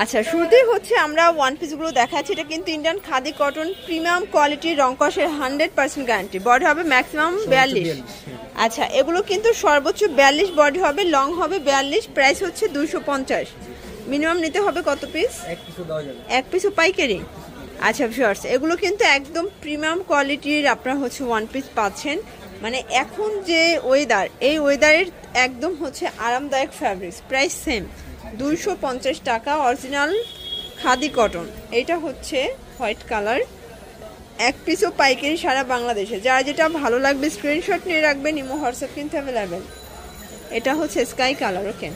আচ্ছা, শুরুতেই হচ্ছে আমরা ওয়ান পিসগুলো দেখাচ্ছি। এটা কিন্তু ইন্ডিয়ান খাদি কটন প্রিমিয়াম কোয়ালিটির, রংকশের 100% গ্যারান্টি। বডি হবে ম্যাক্সিমাম 42। আচ্ছা, এগুলো কিন্তু সর্বোচ্চ 42 বডি হবে, লং হবে 42। প্রাইস হচ্ছে 250। মিনিমাম নিতে হবে কত পিস? এক পিসও পাইকারি। আচ্ছা ভিউয়ার্স, এগুলো কিন্তু একদম প্রিমিয়াম কোয়ালিটির আপনারা হচ্ছে ওয়ান পিস পাচ্ছেন। মানে এখন যে ওয়েদার, এই ওয়েদারের একদম হচ্ছে আরামদায়ক ফ্যাব্রিক্স। প্রাইস সেম 250 টাকা, অরিজিনাল খাদি কটন। এটা হচ্ছে হোয়াইট কালার, এক পিসও পাইকারি সারা বাংলাদেশে। যার যেটা ভালো লাগবে স্ক্রিনশট নিয়ে রাখবেন, ইমো হোয়াটসঅ্যাপ কিন্তু অ্যাভেলেবেল। এটা হচ্ছে স্কাই কালার। ওকে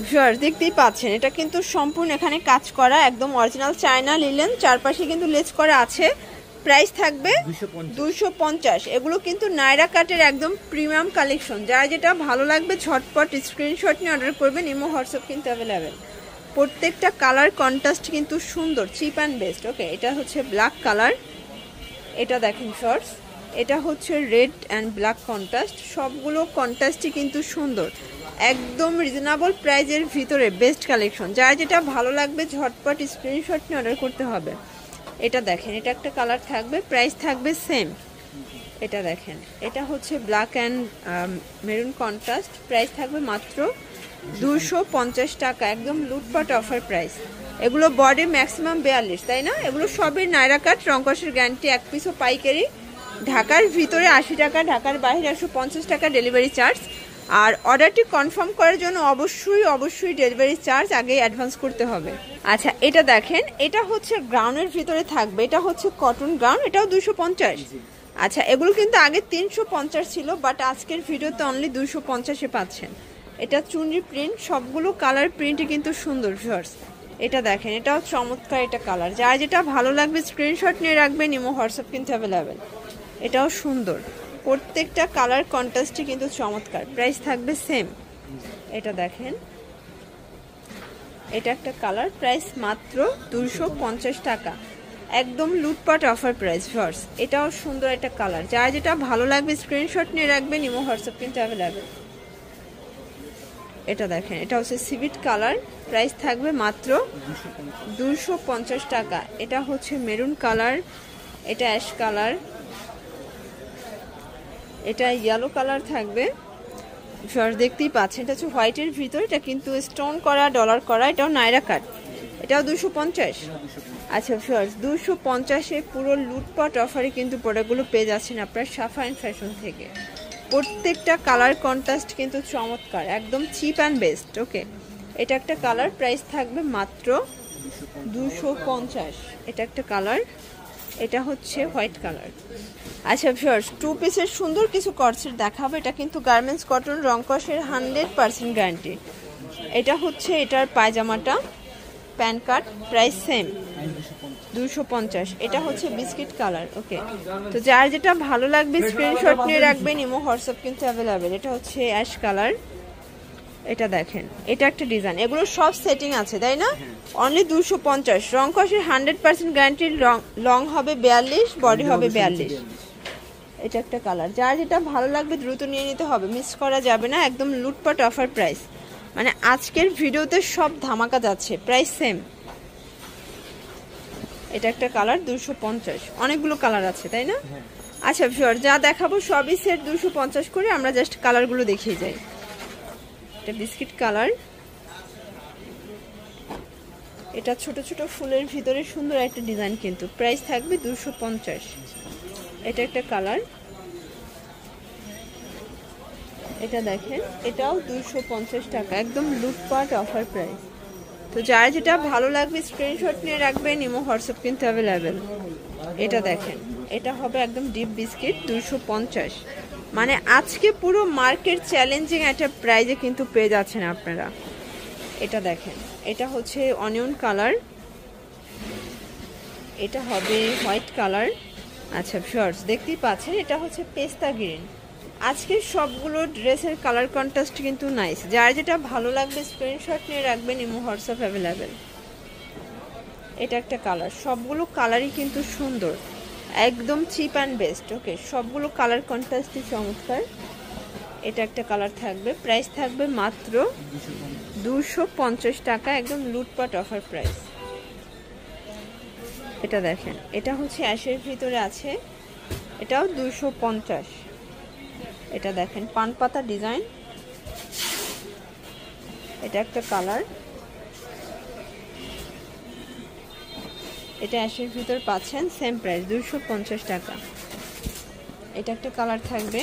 ভিউয়ার্স, দেখতেই পাচ্ছেন এটা কিন্তু সম্পূর্ণ এখানে কাজ করা, একদম অরিজিনাল চায়না লিলেন, চারপাশে কিন্তু লেস করা আছে। প্রাইস থাকবে 250। এগুলো কিন্তু নায়রা কাটের একদম প্রিমিয়াম কালেকশন। যার যেটা ভালো লাগবে ঝটপট স্ক্রিনশট নিয়ে অর্ডার করবেন, ইমো হোয়াটসঅ্যাপ কিন্তু অ্যাভেলেবেল। প্রত্যেকটা কালার কন্ট্রাস্ট কিন্তু সুন্দর, চিপ অ্যান্ড বেস্ট। ওকে, এটা হচ্ছে ব্ল্যাক কালার, এটা দেখেন শর্টস, এটা হচ্ছে রেড অ্যান্ড ব্ল্যাক কন্ট্রাস্ট। সবগুলো কন্ট্রাস্টই কিন্তু সুন্দর, একদম রিজনেবল প্রাইজের ভিতরে বেস্ট কালেকশন। যার যেটা ভালো লাগবে ঝটপট স্ক্রিনশট নিয়ে অর্ডার করতে হবে। এটা দেখেন, এটা একটা কালার থাকবে, প্রাইস থাকবে সেম। এটা দেখেন, এটা হচ্ছে black and maroon contrast, price থাকবে মাত্র 250 টাকা, একদম লুটপাট অফার প্রাইস। এগুলো বডি ম্যাক্সিমাম 42, তাই না? এগুলো সবই নায়রা কাট, রংকশের গ্যারান্টি, এক পিসও পাইকারি। ঢাকার ভিতরে 80 টাকা, ঢাকার বাইরে 150 টাকা ডেলিভারি চার্জ। আর অর্ডারটি কনফার্ম করার জন্য অবশ্যই ডেলিভারি চার্জ আগে অ্যাডভান্স করতে হবে। আচ্ছা, এটা দেখেন, এটা হচ্ছে গ্রাউন্ডের ভিতরে থাকবে, এটা হচ্ছে কটন গ্রাউন্ড, এটাও 250। আচ্ছা, এগুলো কিন্তু আগে 350 ছিল, বাট আজকের ভিডিওতে অনলি 250-এ পাচ্ছেন। এটা চুনরি প্রিন্ট, সবগুলো কালার প্রিন্টই কিন্তু সুন্দর ভিউয়ার্স। এটা দেখেন, এটাও চমৎকার এটা কালার। যার যেটা ভালো লাগবে স্ক্রিনশট নিয়ে রাখবেন, ইমো হোয়াটসঅ্যাপ কিন্তু অ্যাভেলেবেল। এটাও সুন্দর, প্রত্যেকটা কালার কন্ট্রাস্টই কিন্তু চমৎকার। প্রাইস থাকবে সেম। এটা দেখেন, এটা একটা কালার, প্রাইস মাত্র 250 টাকা, একদম লুটপাট অফার প্রাইস ভিউয়ার্স। এটাও সুন্দর একটা কালার। যার যেটা ভালো লাগবে স্ক্রিনশট নিয়ে রাখবেন, ইমো হোয়াটসঅ্যাপ কিন্তু অ্যাভেলেবেল। এটা দেখেন, এটা হচ্ছে সিভিট কালার, প্রাইস থাকবে মাত্র 250 টাকা। এটা হচ্ছে মেরুন কালার, এটা অ্যাশ কালার, এটা ইয়েলো কালার থাকবে। ভিউয়ার্স দেখতেই পাচ্ছেন, এটা হচ্ছে হোয়াইটের ভিতর, এটা কিন্তু স্টোন করা, ডলার করা, এটাও নায়রা কাট, এটাও 250। আচ্ছা ভিউয়ার্স, 250-এ পুরো লুটপাট অফারে কিন্তু প্রোডাক্টগুলো পেয়ে যাচ্ছেন আপনার সাফা অ্যান্ড ফ্যাশন থেকে। প্রত্যেকটা কালার কন্ট্রাস্ট কিন্তু চমৎকার, একদম চিপ অ্যান্ড বেস্ট। ওকে, এটা একটা কালার, প্রাইস থাকবে মাত্র 250। এটা একটা কালার, এটা হচ্ছে হোয়াইট কালার। আচ্ছা ভিউয়ার্স, টু পিসের সুন্দর কিছু কটসেট দেখাবো। এটা কিন্তু গার্মেন্টস কটন, রংকশের 100% গ্যারান্টি। এটা হচ্ছে এটার পায়জামাটা, প্যান্ট কাট, প্রাইস সেম 250। এটা হচ্ছে বিস্কিট কালার। ওকে, তো যার যেটা ভালো লাগবে স্ক্রিনশট নিয়ে রাখবেন, ইমো হোয়াটসঅ্যাপ কিন্তু অ্যাভেলেবেল। এটা হচ্ছে অ্যাশ কালার, এটা দেখেন, এটা একটা ডিজাইন। এগুলো সব সেটিং আছে, তাই না? অনলি 250। রংকশের 100% গ্যারান্টি, লং হবে 42, বডি হবে 42। এটা একটা কালার। যার যেটা ভালো লাগবে দ্রুত নিয়ে নিতে হবে, মিস করা যাবে না, একদম লুটপাট অফার প্রাইস। মানে আজকের ভিডিওতে সব ধামাকা যাচ্ছে, প্রাইস সেম। এটা একটা কালার, 250। অনেকগুলো কালার আছে, তাই না? আচ্ছা ভিউয়ার, যা দেখাবো সবই সেট 250 করে, আমরা জাস্ট কালারগুলো দেখিয়ে যাই। এটা বিস্কিট কালার, এটা ছোট ছোট ফুলের ভিতরে সুন্দর একটা ডিজাইন, কিন্তু প্রাইস থাকবে 250। এটা একটা কালার, এটা দেখেন, এটাও 250 টাকা, একদম লুটপাট অফার প্রাইস। তো যার যেটা ভালো লাগবে স্ক্রিনশট নিয়ে রাখবেন, ইমো হোয়াটসঅ্যাপ কিন্তু অ্যাভেলেবেল। এটা দেখেন, এটা হবে একদম ডিপ বিস্কিট, 250। মানে আজকে পুরো মার্কেট চ্যালেঞ্জিং একটা প্রাইজে কিন্তু পেয়ে যাচ্ছেন আপনারা। এটা দেখেন, এটা হচ্ছে অনিয়ন কালার, এটা হবে হোয়াইট কালার। আচ্ছা ভিউয়ার্স দেখতেই পাচ্ছেন, এটা হচ্ছে পেস্তা গ্রিন। আজকের সবগুলো ড্রেসের কালার কন্ট্রাস্ট কিন্তু নাইস। যার যেটা ভালো লাগবে স্ক্রিনশট নিয়ে রাখবেন, ইমো হোয়াটসঅ্যাপ অ্যাভেলেবেল। এটা একটা কালার, সবগুলো কালারই কিন্তু সুন্দর, একদম চিপ অ্যান্ড বেস্ট। ওকে, সবগুলো কালার কন্ট্রাস্টই চমৎকার। এটা একটা কালার থাকবে, প্রাইস থাকবে মাত্র 250 টাকা, একদম লুটপাট অফার প্রাইস। এটা দেখেন, এটা হচ্ছে অ্যাশের ভিতরে আছে, এটাও 250। এটা দেখেন পান পাতা ডিজাইন, এটা একটা কালার, এটা অ্যাশের ভিতর পাচ্ছেন, সেম প্রাইস 250 টাকা। এটা একটা কালার থাকবে,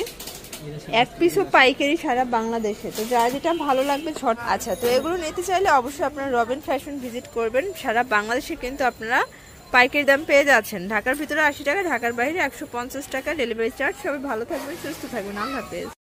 এক পিসও পাইকারি সারা বাংলাদেশে, তো যার যেটা ভালো লাগবে ঝট। আচ্ছা, তো এগুলো নিতে চাইলে অবশ্যই আপনারা রবিন ফ্যাশন ভিজিট করবেন। সারা বাংলাদেশে কিন্তু আপনারা পাইকারি দাম পেয়ে যাচ্ছেন। ঢাকার ভিতরে 80 টাকা, ঢাকার বাইরে 150 টাকা ডেলিভারি চার্জ। সবাই ভালো থাকবেন, সুস্থ থাকবেন, আল্লাহ হাফেজ।